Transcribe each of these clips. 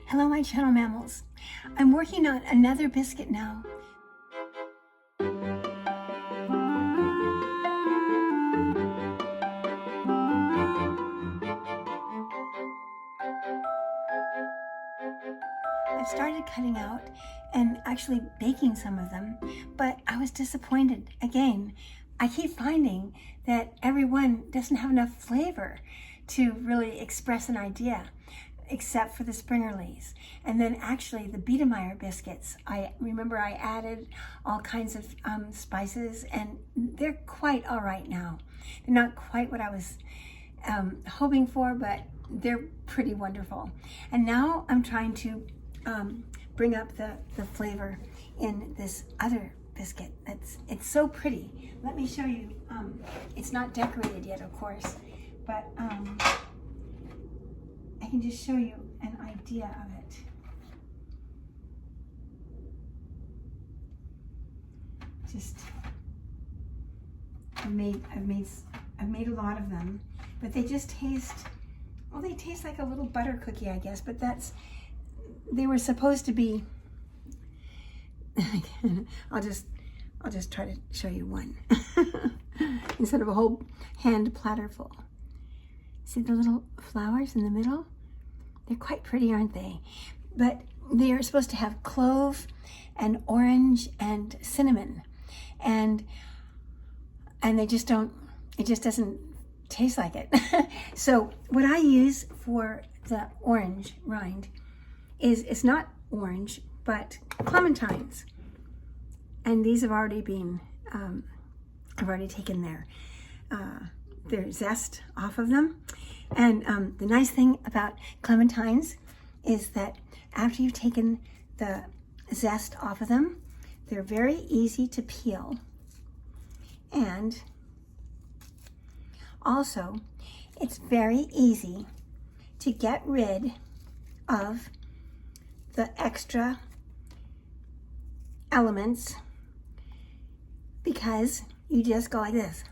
Hello, my channel mammals. I'm working on another biscuit now. I've started cutting out and actually baking some of them, but I was disappointed again. I keep finding that every one doesn't have enough flavor to really express an idea, except for the Springerles. And then actually the Biedermeier biscuits, I remember I added all kinds of spices, and they're quite all right now. They're not quite what I was hoping for, but they're pretty wonderful. And now I'm trying to bring up the flavor in this other biscuit. It's so pretty. Let me show you. It's not decorated yet, of course, but I can just show you an idea of it. I've made a lot of them, but they just taste, well, they taste like a little butter cookie, I guess, but they were supposed to be, I'll just try to show you one instead of a whole hand platter full. See the little flowers in the middle? They're quite pretty, aren't they? But they are supposed to have clove and orange and cinnamon, and they just don't, it just doesn't taste like it. So what I use for the orange rind is, it's not orange, but clementines. And these have already been, I've already taken their zest off of them. And the nice thing about clementines is that after you've taken the zest off of them, they're very easy to peel. And also, it's very easy to get rid of the extra elements, because you just go like this.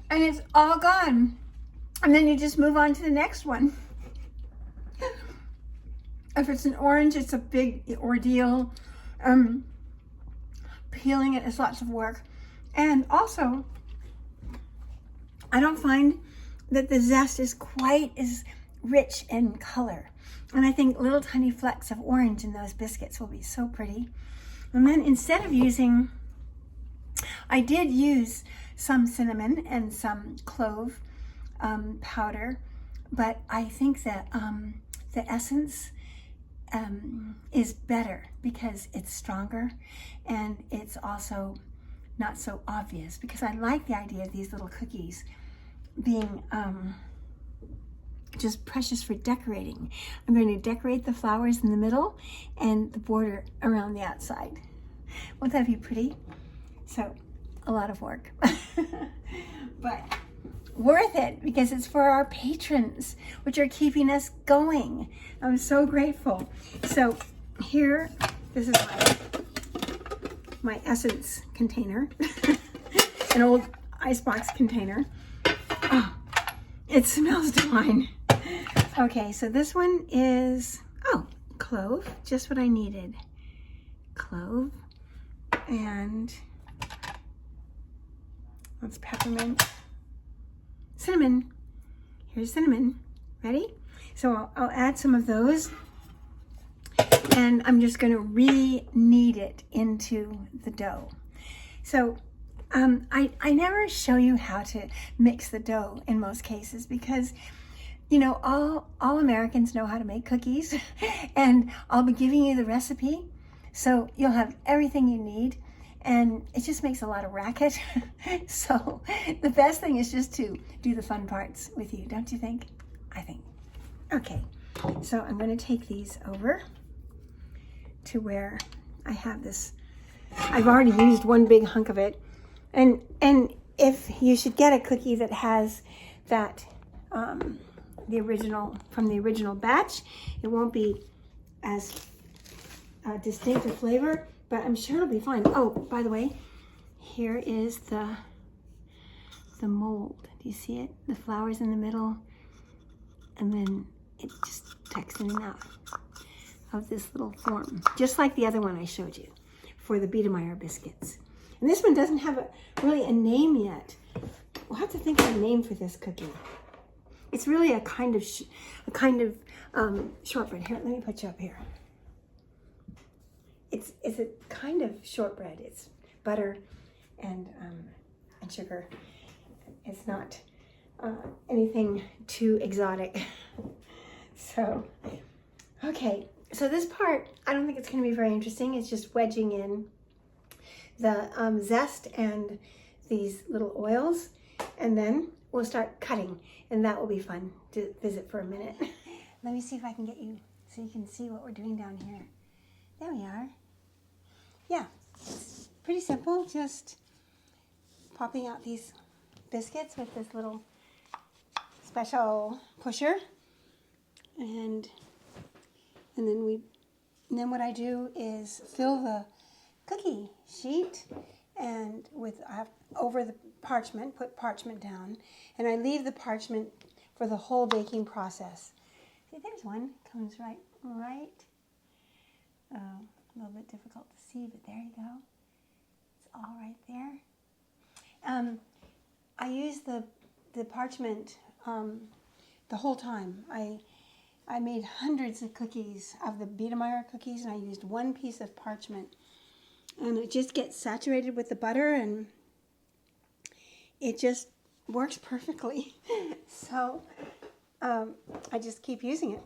And it's all gone. And then you just move on to the next one. If it's an orange, it's a big ordeal. Peeling it is lots of work. And also, I don't find that the zest is quite as rich in color. And I think little tiny flecks of orange in those biscuits will be so pretty. And then instead of using, I did use some cinnamon and some clove powder, but I think that the essence is better because it's stronger and it's also not so obvious, because I like the idea of these little cookies being just precious for decorating. I'm going to decorate the flowers in the middle and the border around the outside. Won't that be pretty? So, a lot of work. But worth it, because it's for our patrons, which are keeping us going. I'm so grateful. So here, this is my essence container, an old icebox container. Oh, it smells divine. Okay, so this one is, oh, clove, just what I needed. Clove, and that's peppermint. Cinnamon. Here's cinnamon. Ready? So I'll add some of those, and I'm just going to re-knead it into the dough. So I never show you how to mix the dough in most cases, because you know, all Americans know how to make cookies, and I'll be giving you the recipe, so you'll have everything you need. And it just makes a lot of racket. So the best thing is just to do the fun parts with you, don't you think? I think. Okay, so I'm going to take these over to where I have this. I've already used one big hunk of it. And if you should get a cookie that has that, from the original batch, it won't be as distinct a flavor, but I'm sure it'll be fine. Oh, by the way, here is the the mold. Do you see it? The flowers in the middle, and then it just tucks in and out of this little form, just like the other one I showed you for the Biedermeier biscuits. And this one doesn't have really a name yet. We'll have to think of a name for this cookie. It's really a kind of shortbread. Here, let me put you up here. It's a kind of shortbread. It's butter and sugar. It's not anything too exotic. So, okay. So this part, I don't think it's going to be very interesting. It's just wedging in the zest and these little oils, and then we'll start cutting, and that will be fun to visit for a minute. Let me see if I can get you so you can see what we're doing down here. There we are. Yeah, it's pretty simple, just popping out these biscuits with this little special pusher, and then what I do is fill the cookie sheet and over the parchment, put parchment down, and I leave the parchment for the whole baking process. See, there's one, comes right. A little bit difficult to see, but there you go. It's all right there. I use the parchment the whole time. I made hundreds of cookies, of the Biedermeier cookies, and I used one piece of parchment. And it just gets saturated with the butter, and it just works perfectly. So I just keep using it.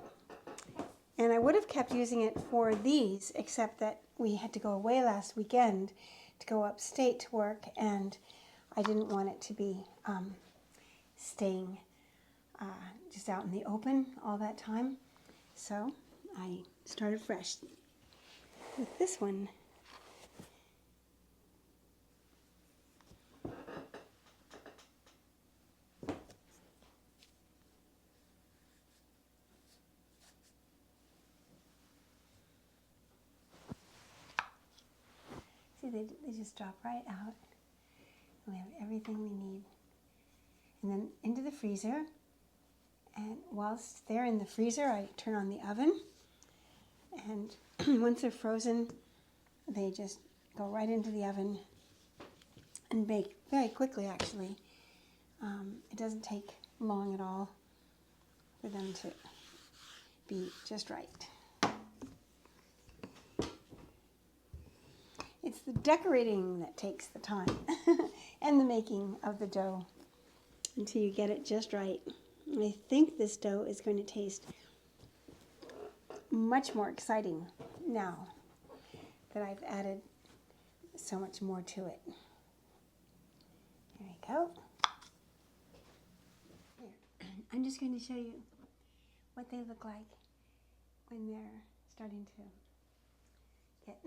And I would have kept using it for these, except that we had to go away last weekend to go upstate to work, and I didn't want it to be staying just out in the open all that time. So I started fresh with this one. See, they just drop right out. We have everything we need. And then into the freezer. And whilst they're in the freezer, I turn on the oven. And once they're frozen, they just go right into the oven and bake very quickly, actually. It doesn't take long at all for them to be just right. It's the decorating that takes the time and the making of the dough until you get it just right. And I think this dough is going to taste much more exciting now that I've added so much more to it. There we go. Here. I'm just going to show you what they look like when they're starting to get...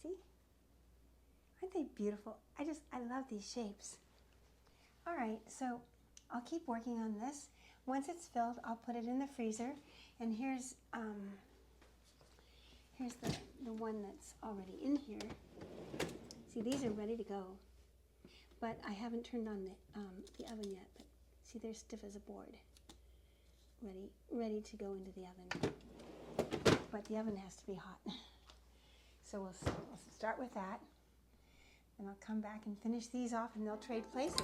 See? Aren't they beautiful? I love these shapes. All right, so I'll keep working on this. Once it's filled, I'll put it in the freezer. And here's the one that's already in here. See, these are ready to go. But I haven't turned on the oven yet. But see, they're stiff as a board. Ready to go into the oven. But the oven has to be hot. So we'll start with that, and I'll come back and finish these off, and they'll trade places.